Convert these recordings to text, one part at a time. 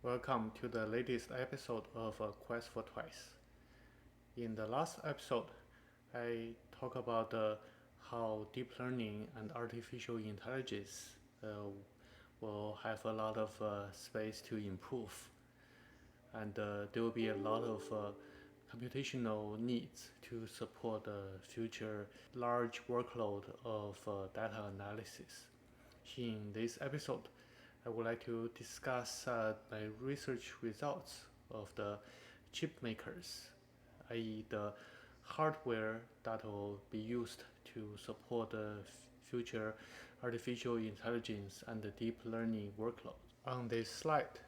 Welcome to the latest episode of Quest for Twice. In the last episode, I talked about how deep learning and artificial intelligence will have a lot of space to improve, and there will be a lot of computational needs to support the future large workload of data analysis. In this episode, I would like to discuss my research results of the chip makers, i.e., the hardware that will be used to support the future artificial intelligence and the deep learning workload. On this slide,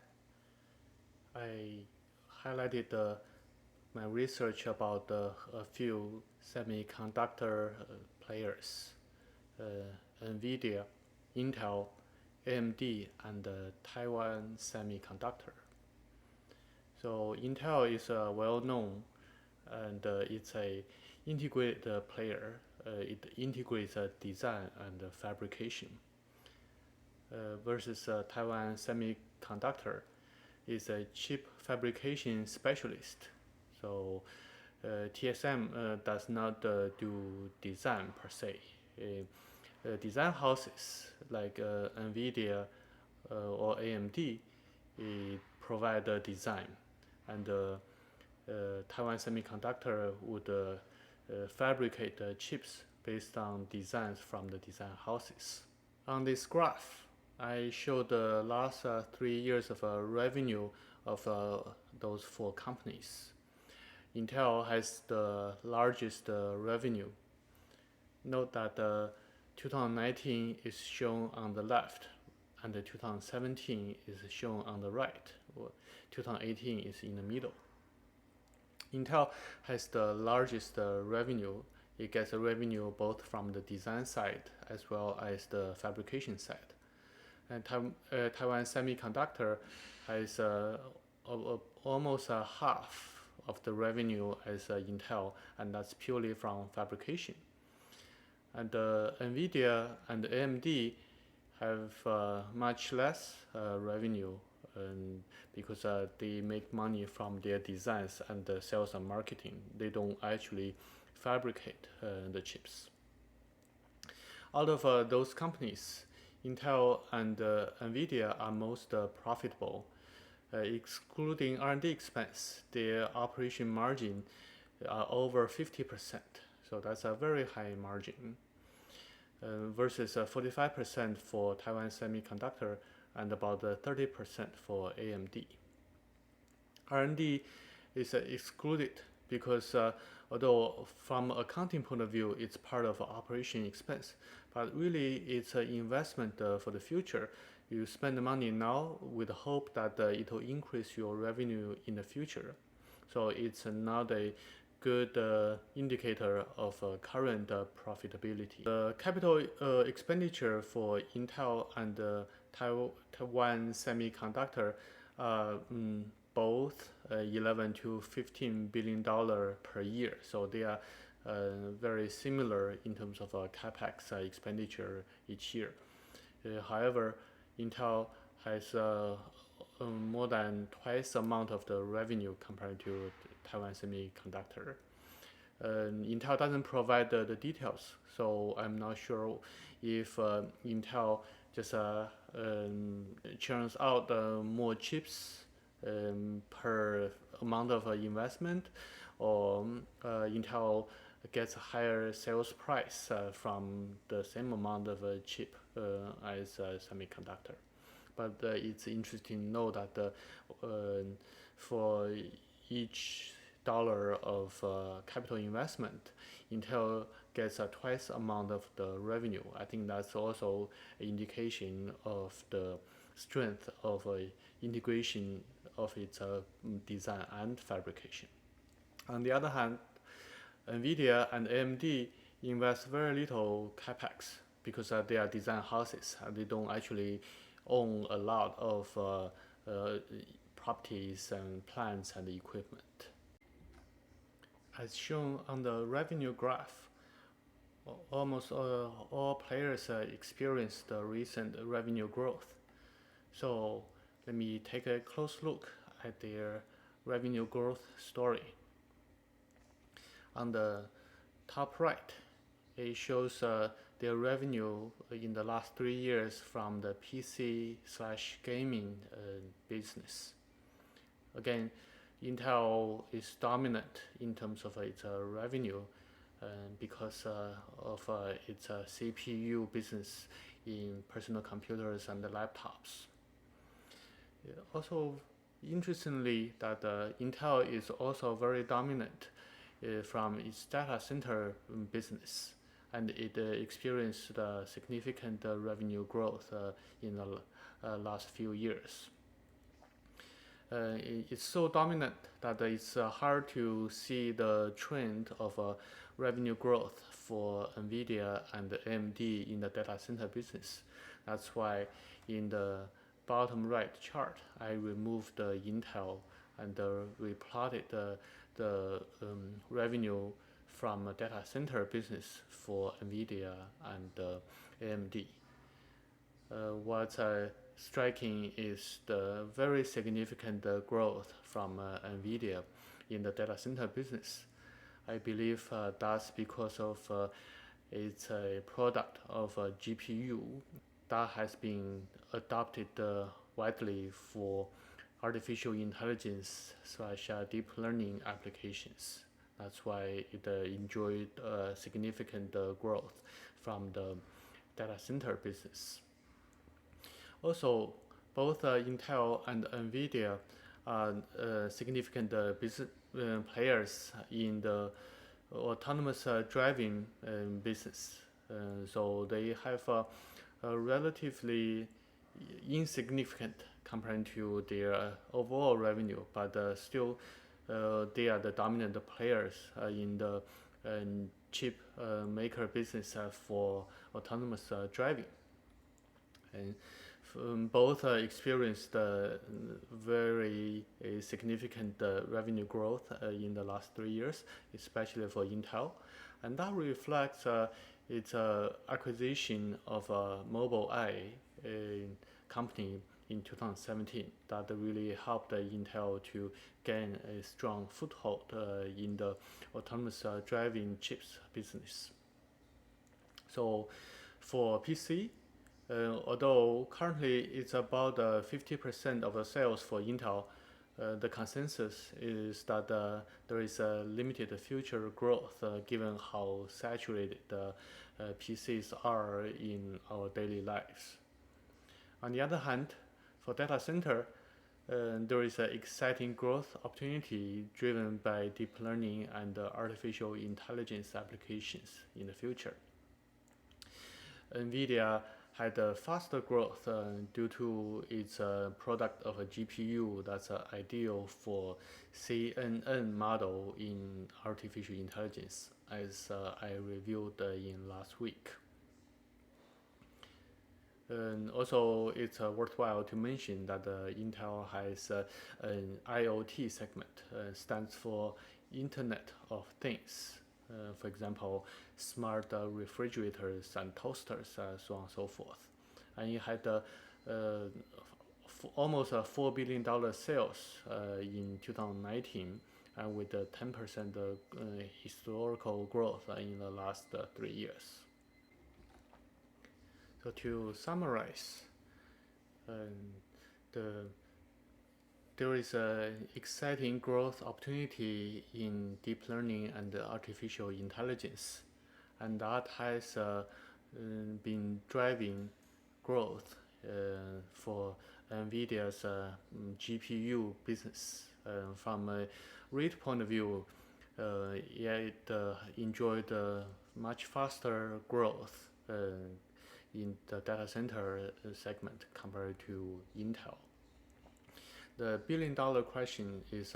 I highlighted my research about a few semiconductor players, NVIDIA, Intel, AMD, and Taiwan Semiconductor. So Intel is well known, and it's a integrated player. It integrates design and fabrication. Versus Taiwan Semiconductor is a chip fabrication specialist. So TSM does not do design per se. Design houses like NVIDIA or AMD provide the design, and Taiwan Semiconductor would fabricate chips based on designs from the design houses. On this graph, I showed the last 3 years of revenue of those four companies. Intel has the largest revenue. Note that 2019 is shown on the left, and 2017 is shown on the right, or 2018 is in the middle. Intel has the largest revenue. It gets a revenue both from the design side as well as the fabrication side. And Taiwan Semiconductor has almost half of the revenue as Intel, and that's purely from fabrication. And NVIDIA and AMD have much less revenue because they make money from their designs and the sales and marketing. They don't actually fabricate the chips. Out of those companies, Intel and NVIDIA are most profitable. Excluding R&D expense, their operation margin are over 50%. So that's a very high margin. Versus 45% for Taiwan Semiconductor and about 30% for AMD. R&D is excluded because although from accounting point of view it's part of operation expense, but really it's an investment for the future. You spend the money now with the hope that it will increase your revenue in the future. So it's not a good indicator of current profitability. The capital expenditure for Intel and Taiwan Semiconductor both 11 to 15 billion dollar per year. So they are very similar in terms of capex expenditure each year. However, Intel has more than twice the amount of the revenue compared to Taiwan Semiconductor. Intel doesn't provide the details, so I'm not sure if Intel just churns out more chips per amount of investment, or Intel gets a higher sales price from the same amount of chip as semiconductor. But it's interesting to know that for each dollar of capital investment, Intel gets twice amount of the revenue. I think that's also an indication of the strength of integration of its design and fabrication. On the other hand, NVIDIA and AMD invest very little capex because they are design houses and they don't actually own a lot of properties and plants and equipment. As shown on the revenue graph, almost all players experienced the recent revenue growth. So let me take a close look at their revenue growth story. On the top right, it shows their revenue in the last 3 years from the PC/gaming business. Again, Intel is dominant in terms of its revenue because of its CPU business in personal computers and laptops. Also, interestingly, that Intel is also very dominant from its data center business, and it experienced significant revenue growth in the last few years. It's so dominant that it's hard to see the trend of revenue growth for NVIDIA and AMD in the data center business. That's why in the bottom right chart, I removed the Intel and replotted the revenue from data center business for NVIDIA and AMD. What's striking is the very significant growth from NVIDIA in the data center business. I believe that's because of it's a product of a GPU that has been adopted widely for artificial intelligence / deep learning applications. That's why it enjoyed significant growth from the data center business. Also, both Intel and NVIDIA are significant business players in the autonomous driving business. So they have a relatively insignificant compared to their overall revenue, but still they are the dominant players in the chip maker business for autonomous driving. And both experienced very significant revenue growth in the last 3 years, especially for Intel, and that reflects its acquisition of Mobileye, a company in 2017 that really helped Intel to gain a strong foothold in the autonomous driving chips business. So for PC, although currently it's about 50% of the sales for Intel, the consensus is that there is a limited future growth given how saturated PCs are in our daily lives. On the other hand, for data center, there is an exciting growth opportunity driven by deep learning and artificial intelligence applications in the future. NVIDIA had a faster growth due to its product of a GPU that's ideal for CNN model in artificial intelligence, as I reviewed in last week. And also, it's worthwhile to mention that Intel has an IoT segment, stands for Internet of Things. For example, smart refrigerators and toasters, so on and so forth. And it had almost $4 billion sales in 2019, and with a 10% historical growth in the last 3 years. So to summarize, there is an exciting growth opportunity in deep learning and artificial intelligence, and that has been driving growth for NVIDIA's GPU business. From a rate point of view, it enjoyed much faster growth in the data center segment compared to Intel. The billion-dollar question is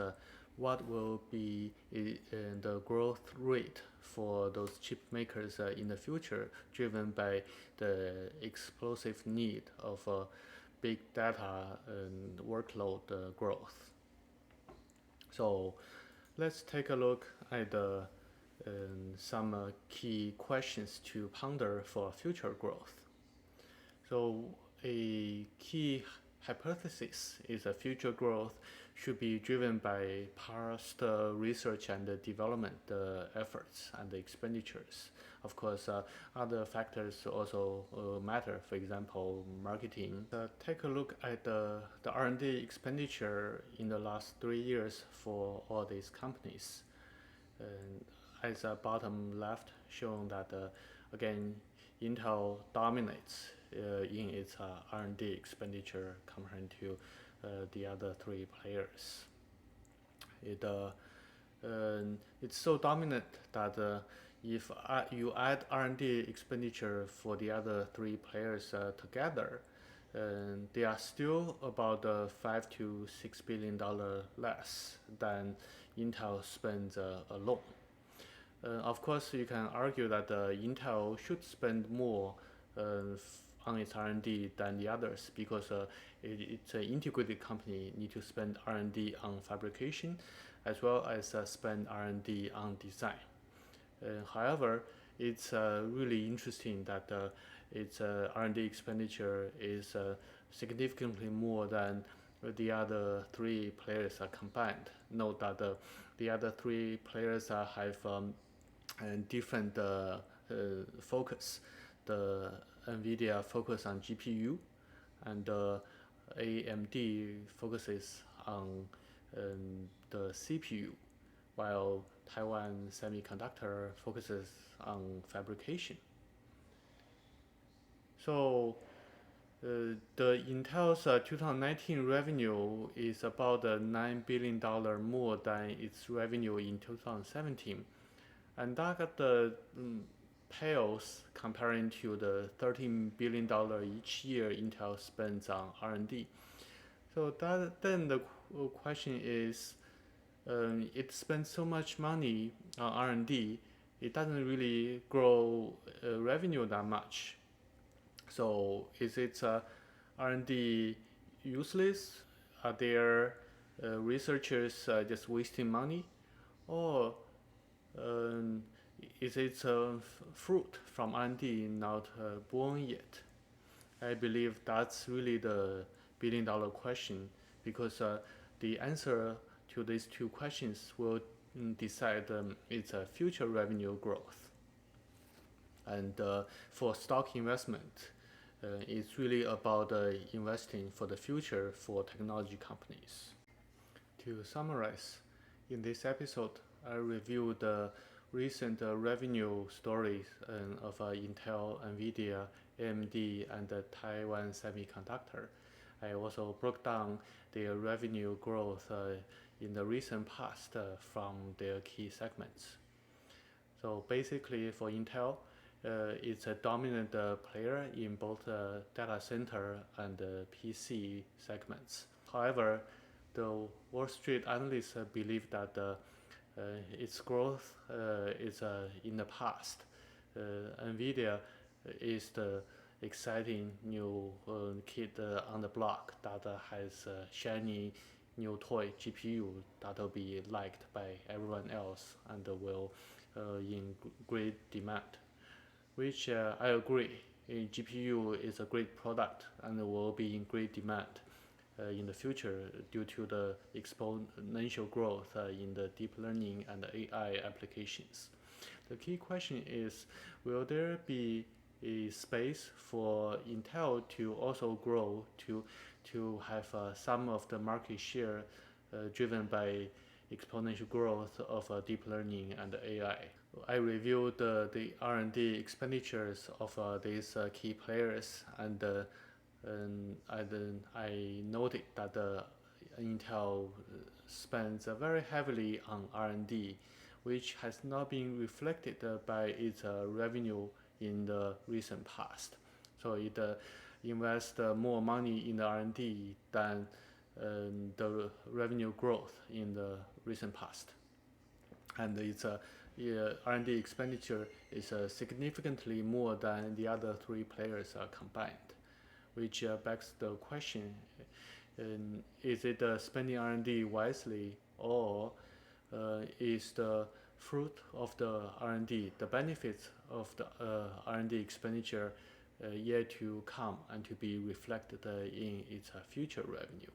what will be the growth rate for those chip makers in the future, driven by the explosive need of big data and workload growth. So let's take a look at some key questions to ponder for future growth. So a key hypothesis is that future growth should be driven by past research and development efforts and expenditures. Of course, other factors also matter. For example, marketing. Take a look at the R&D expenditure in the last 3 years for all these companies. And as a bottom left, showing that again, Intel dominates in its R&D expenditure compared to the other three players. It's so dominant that if you add R&D expenditure for the other three players together, they are still about $5 to $6 billion less than Intel spends alone. Of course, you can argue that Intel should spend more on its R&D than the others because it's an integrated company, need to spend R&D on fabrication as well as spend R&D on design. However, it's really interesting that its R&D expenditure is significantly more than the other three players are combined. Note that the other three players have different focus. The NVIDIA focus on GPU, and AMD focuses on the CPU, while Taiwan Semiconductor focuses on fabrication. So the Intel's 2019 revenue is about $9 billion more than its revenue in 2017. And that pales comparing to the $13 billion each year Intel spends on R&D. So then the question is, it spends so much money on R&D, it doesn't really grow revenue that much. So is its R&D useless? Are there researchers just wasting money? Or is its fruit from R&D not born yet? I believe that's really the billion-dollar question, because the answer to these two questions will decide its future revenue growth. And for stock investment, it's really about investing for the future for technology companies. To summarize, in this episode, I reviewed the recent revenue stories of Intel, NVIDIA, AMD, and Taiwan Semiconductor. I also broke down their revenue growth in the recent past from their key segments. So basically for Intel, it's a dominant player in both data center and PC segments. However, the Wall Street analysts believe that its growth is in the past. NVIDIA is the exciting new kid on the block that has a shiny new toy GPU that will be liked by everyone else and will in great demand. Which I agree, a GPU is a great product and will be in great demand in the future due to the exponential growth in the deep learning and AI applications. The key question is, will there be a space for Intel to also grow to have some of the market share driven by exponential growth of deep learning and AI? I reviewed the R&D expenditures of these key players, and I noted that Intel spends very heavily on R&D, which has not been reflected by its revenue in the recent past. So it invests more money in the R&D than the revenue growth in the recent past. And its R&D expenditure is significantly more than the other three players combined, which begs the question, is it spending R&D wisely, or is the fruit of the R&D, the benefits of the R&D expenditure yet to come and to be reflected in its future revenue.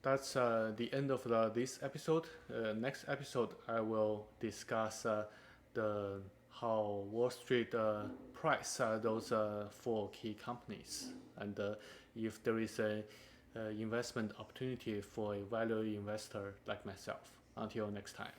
That's the end of this episode. Next episode, I will discuss the how Wall Street price those four key companies, and if there is a investment opportunity for a value investor like myself. Until next time.